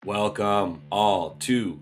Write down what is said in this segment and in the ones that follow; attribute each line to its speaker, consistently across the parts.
Speaker 1: Welcome all to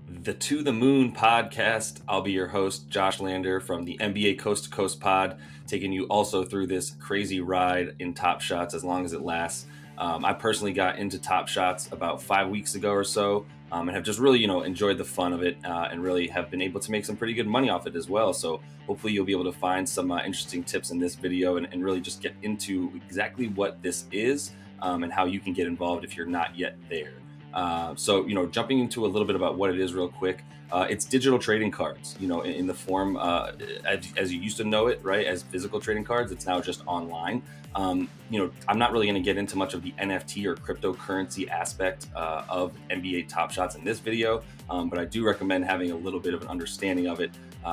Speaker 1: the To the Moon podcast. I'll be your host, Josh Lander from the NBA Coast to Coast pod, taking you also through this crazy ride in Top Shots as long as it lasts. I personally got into Top Shots about 5 weeks ago or so, and have just really, enjoyed the fun of it and really have been able to make some pretty good money off it as well. So hopefully you'll be able to find some interesting tips in this video and really just get into exactly what this is and how you can get involved if you're not yet there. Jumping into a little bit about what it is real quick, it's digital trading cards, in the form as you used to know it, right? As physical trading cards, it's now just online. I'm not really going to get into much of the NFT or cryptocurrency aspect of NBA Top Shots in this video, but I do recommend having a little bit of an understanding of it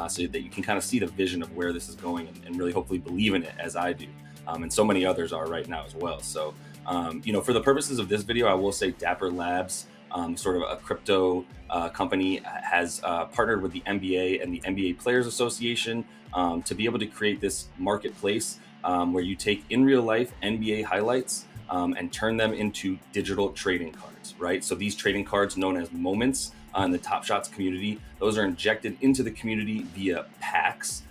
Speaker 1: so that you can kind of see the vision of where this is going and really hopefully believe in it as I do. And so many others are right now as well. So, for the purposes of this video, I will say Dapper Labs, sort of a crypto company, has partnered with the NBA and the NBA Players Association to be able to create this marketplace where you take in real life NBA highlights and turn them into digital trading cards, right? So these trading cards, known as moments in the Top Shots community, those are injected into the community via packs,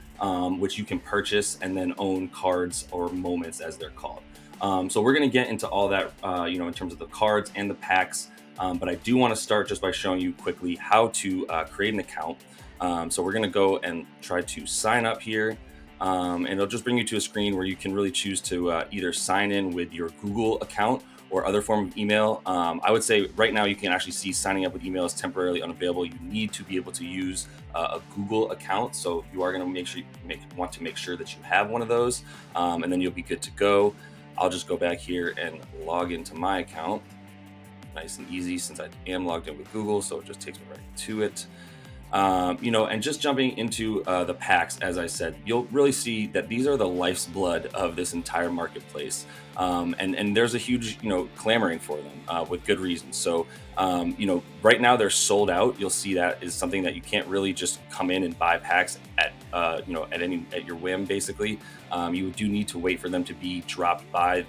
Speaker 1: which you can purchase and then own cards or moments as they're called. So we're going to get into all that, in terms of the cards and the packs. But I do want to start just by showing you quickly how to create an account. So we're going to go and try to sign up here. And it'll just bring you to a screen where you can really choose to either sign in with your Google account or other form of email. I would say right now you can actually see signing up with email is temporarily unavailable. You need to be able to use a Google account. So you are going to want to make sure that you have one of those, and then you'll be good to go. I'll just go back here and log into my account. Nice and easy since I am logged in with Google, so it just takes me right to it. And just jumping into the packs, as I said, you'll really see that these are the life's blood of this entire marketplace. And there's a huge, clamoring for them with good reason. So, right now they're sold out. You'll see that is something that you can't really just come in and buy packs at your whim, basically. You do need to wait for them to be dropped by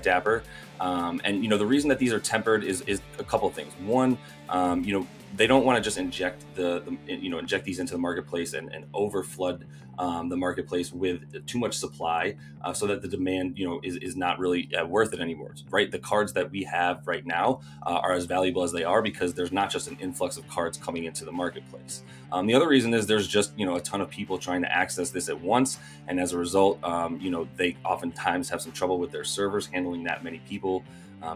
Speaker 1: Dapper. The reason that these are tempered is a couple of things. One, they don't want to just inject these into the marketplace and overflood the marketplace with too much supply, so that the demand is not really worth it anymore, right? The cards that we have right now are as valuable as they are because there's not just an influx of cards coming into the marketplace. The other reason is there's just a ton of people trying to access this at once, and as a result, they oftentimes have some trouble with their servers handling that many people.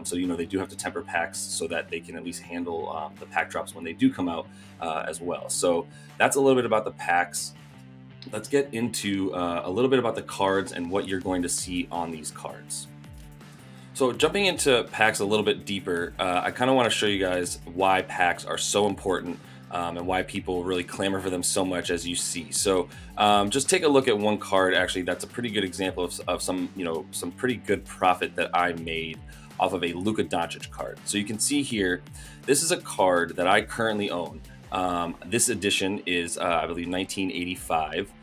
Speaker 1: So they do have to temper packs so that they can at least handle the pack drops when they do come out as well. So that's a little bit about the packs. Let's get into a little bit about the cards and what you're going to see on these cards. So jumping into packs a little bit deeper, I kind of want to show you guys why packs are so important and why people really clamor for them so much, as you see. So just take a look at one card. Actually, that's a pretty good example of some pretty good profit that I made off of a Luka Doncic card. So you can see here, this is a card that I currently own. This edition is, I believe, 1985.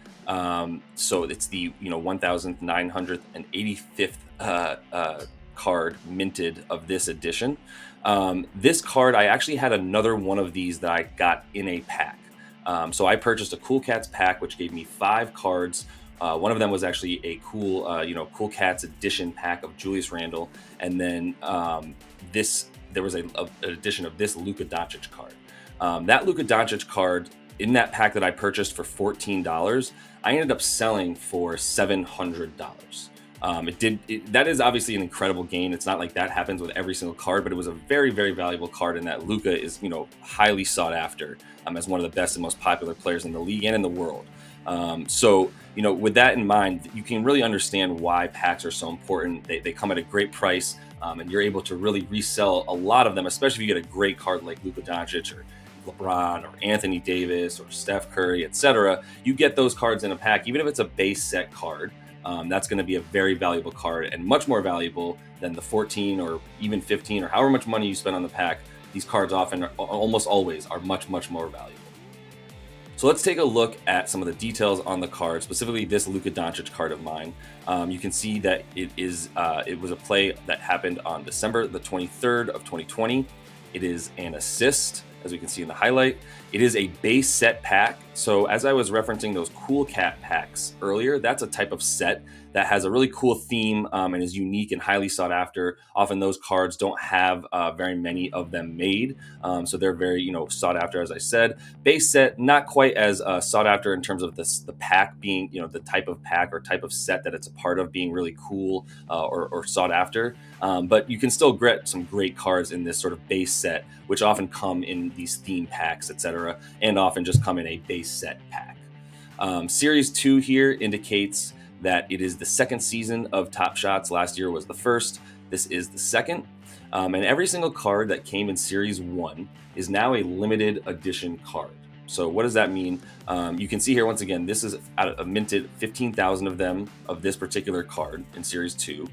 Speaker 1: So it's the 1985th card minted of this edition. This card, I actually had another one of these that I got in a pack. So I purchased a Cool Cats pack, which gave me 5 cards. One of them was actually a cool Cats edition pack of Julius Randle, and then there was an edition of this Luka Doncic card. That Luka Doncic card in that pack that I purchased for $14, I ended up selling for $700. That is obviously an incredible gain. It's not like that happens with every single card, but it was a very, very valuable card, and that Luka is highly sought after as one of the best and most popular players in the league and in the world. With that in mind, you can really understand why packs are so important. They come at a great price, and you're able to really resell a lot of them, especially if you get a great card like Luka Doncic or LeBron or Anthony Davis or Steph Curry, etc. You get those cards in a pack, even if it's a base set card. That's going to be a very valuable card, and much more valuable than the 14 or even 15 or however much money you spend on the pack. These cards almost always are much, much more valuable. So let's take a look at some of the details on the card, specifically this Luka Doncic card of mine. You can see that it was a play that happened on December the 23rd of 2020. It is an assist, as we can see in the highlight. It is a base set pack. So as I was referencing those cool cat packs earlier, that's a type of set that has a really cool theme and is unique and highly sought after. Often those cards don't have very many of them made. So they're very, sought after, as I said. Base set, not quite as sought after in terms of the pack being, the type of pack or type of set that it's a part of being really cool or sought after. But you can still get some great cards in this sort of base set, which often come in these theme packs, etc., and often just come in a base set pack. Series 2 here indicates that it is the second season of Top Shots. Last year was the first. This is the second. And every single card that came in Series 1 is now a limited edition card. So what does that mean? You can see here, once again, this is a minted 15,000 of them of this particular card in Series 2.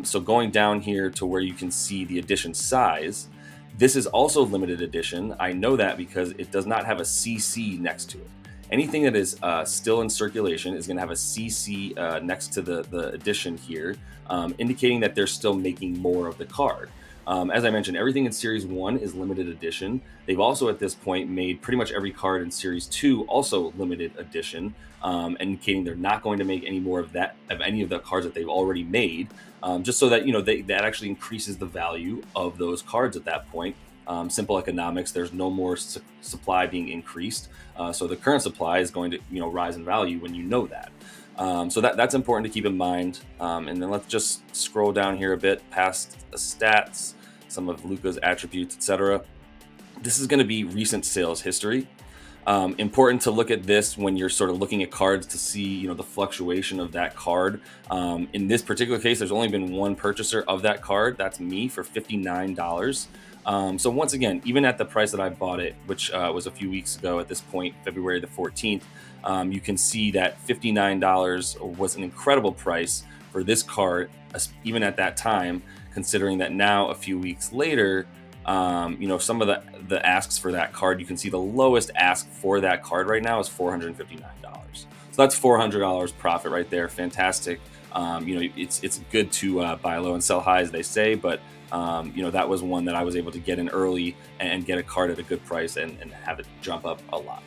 Speaker 1: So going down here to where you can see the edition size, this is also limited edition. I know that because it does not have a CC next to it. Anything that is still in circulation is going to have a CC next to the edition here, indicating that they're still making more of the card. As I mentioned, everything in Series 1 is limited edition. They've also, at this point, made pretty much every card in Series 2 also limited edition, indicating they're not going to make any more of any of the cards that they've already made, just so that, that actually increases the value of those cards at that point. Simple economics, there's no more supply being increased. So the current supply is going to, rise in value when you know that. So that's important to keep in mind. And then let's just scroll down here a bit past the stats, some of Luka's attributes, etc. This is going to be recent sales history. Important to look at this when you're sort of looking at cards to see, the fluctuation of that card. In this particular case, there's only been one purchaser of that card. That's me for $59. So once again, even at the price that I bought it, which was a few weeks ago at this point, February the 14th, you can see that $59 was an incredible price for this card, even at that time, considering that now a few weeks later, some of the asks for that card, you can see the lowest ask for that card right now is $459. So that's $400 profit right there. Fantastic. It's good to buy low and sell high, as they say, but that was one that I was able to get in early and get a card at a good price and have it jump up a lot.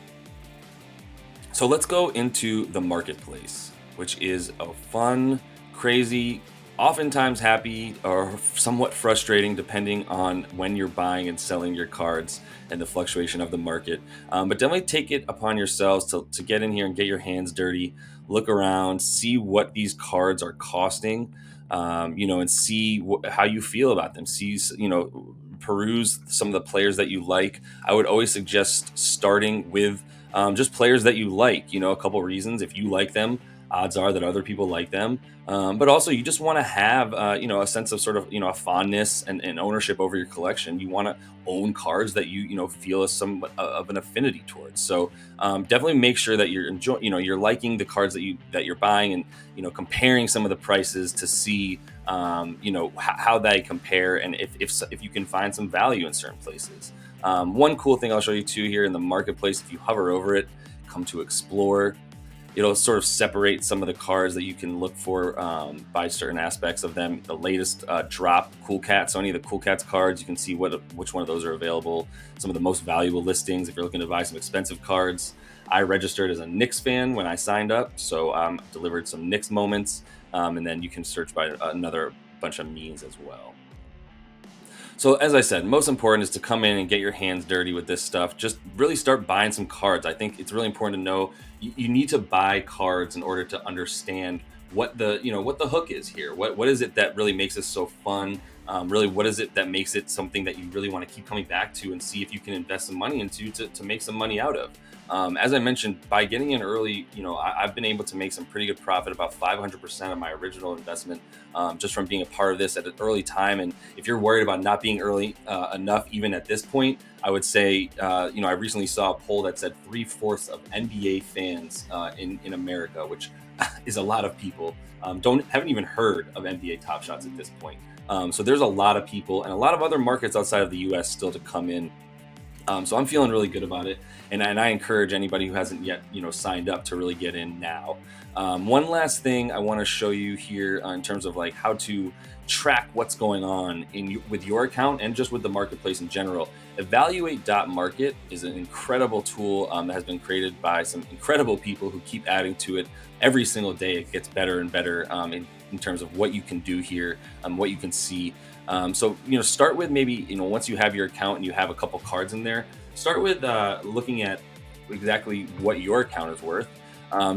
Speaker 1: So let's go into the marketplace, which is a fun, crazy, oftentimes happy or somewhat frustrating, depending on when you're buying and selling your cards and the fluctuation of the market. But definitely take it upon yourselves to get in here and get your hands dirty, look around, see what these cards are costing, and see how you feel about them. See, peruse some of the players that you like. I would always suggest starting with just players that you like, a couple reasons. If you like them, odds are that other people like them. But also you just want to have, a sense of sort of, a fondness and ownership over your collection. You want to own cards that you feel somewhat of an affinity towards. So definitely make sure that you're enjoying, you're liking the cards that you're buying and, comparing some of the prices to see, how they compare and if you can find some value in certain places. One cool thing I'll show you too here in the marketplace, if you hover over it, come to explore, it'll sort of separate some of the cards that you can look for by certain aspects of them. The latest drop Cool Cats, so any of the Cool Cats cards, you can see which one of those are available. Some of the most valuable listings if you're looking to buy some expensive cards. I registered as a Knicks fan when I signed up, so delivered some Knicks moments, and then you can search by another bunch of means as well. So as I said, most important is to come in and get your hands dirty with this stuff. Just really start buying some cards. I think it's really important to know you need to buy cards in order to understand what the hook is here. What is it that really makes this so fun? Really, what is it that makes it something that you really want to keep coming back to and see if you can invest some money into to make some money out of? As I mentioned, by getting in early, I've been able to make some pretty good profit, about 500% of my original investment, just from being a part of this at an early time. And if you're worried about not being early enough, even at this point, I would say, I recently saw a poll that said 3/4 of NBA fans in America, which is a lot of people, haven't even heard of NBA Top Shots at this point. So there's a lot of people and a lot of other markets outside of the U.S. still to come in. So I'm feeling really good about it, and I encourage anybody who hasn't yet signed up to really get in now. One last thing I want to show you here in terms of like how to track what's going on with your account and just with the marketplace in general. Evaluate.market is an incredible tool that has been created by some incredible people who keep adding to it every single day. It gets better and better in terms of what you can do here, what you can see. So start with maybe once you have your account and you have a couple cards in there, start with looking at exactly what your account is worth,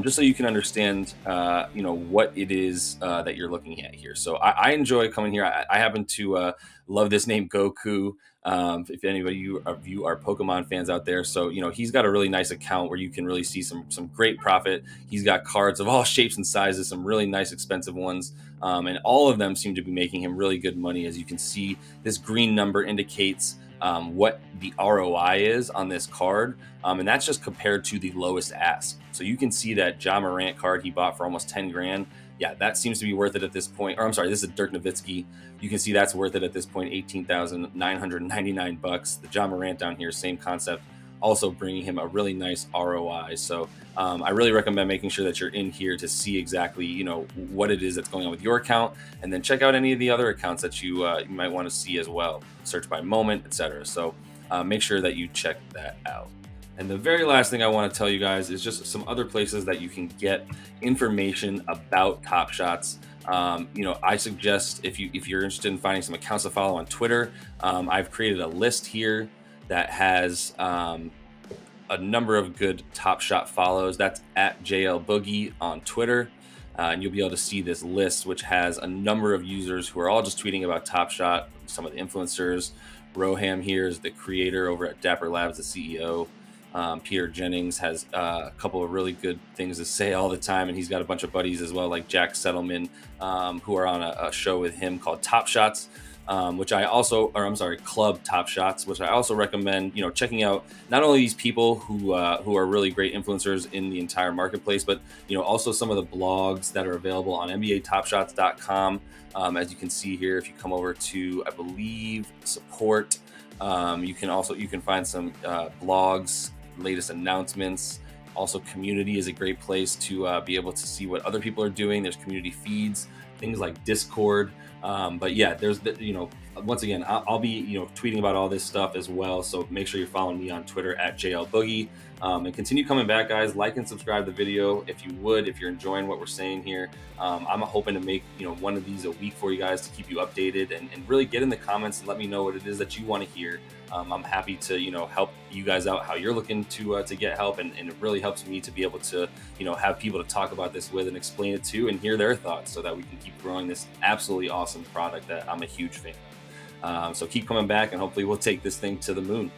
Speaker 1: just so you can understand what it is that you're looking at here. So I enjoy coming here. I happen to love this name Goku. If anybody of you are Pokemon fans out there, so he's got a really nice account where you can really see some great profit. He's got cards of all shapes and sizes, some really nice expensive ones, and all of them seem to be making him really good money. As you can see, this green number indicates what the ROI is on this card, and that's just compared to the lowest ask. So you can see that Ja Morant card he bought for almost 10 grand. Yeah, that seems to be worth it at this point. Or I'm sorry, this is Dirk Nowitzki. You can see that's worth it at this point, $18,999. The Ja Morant down here, same concept, also bringing him a really nice ROI. So I really recommend making sure that you're in here to see exactly what it is that's going on with your account, and then check out any of the other accounts that you might want to see as well. Search by moment, etc. So make sure that you check that out. And the very last thing I want to tell you guys is just some other places that you can get information about Top Shots. I suggest if you're interested in finding some accounts to follow on Twitter, I've created a list here that has a number of good Top Shot follows. That's at JL Boogie on Twitter. And you'll be able to see this list, which has a number of users who are all just tweeting about Top Shot. Some of the influencers. Roham here is the creator over at Dapper Labs, the CEO. Peter Jennings has a couple of really good things to say all the time, and he's got a bunch of buddies as well, like Jack Settleman, who are on a show with him called Top Shots, Club Top Shots, which I also recommend, checking out. Not only these people who are really great influencers in the entire marketplace, but also some of the blogs that are available on NBATopShots.com. As you can see here, if you come over to, I believe, support, you can find some blogs, latest announcements. Also, community is a great place to be able to see what other people are doing. There's community feeds, things like Discord. But yeah, there's once again, I'll be tweeting about all this stuff as well. So make sure you're following me on Twitter at JL Boogie, and continue coming back, guys. Like and subscribe to the video if you would, if you're enjoying what we're saying here. I'm hoping to make one of these a week for you guys to keep you updated, and really get in the comments and let me know what it is that you want to hear. I'm happy to help you guys out how you're looking to get help, and it really helps me to be able to have people to talk about this with and explain it to and hear their thoughts, so that we can keep growing this absolutely awesome product that I'm a huge fan of. So keep coming back, and hopefully we'll take this thing to the moon.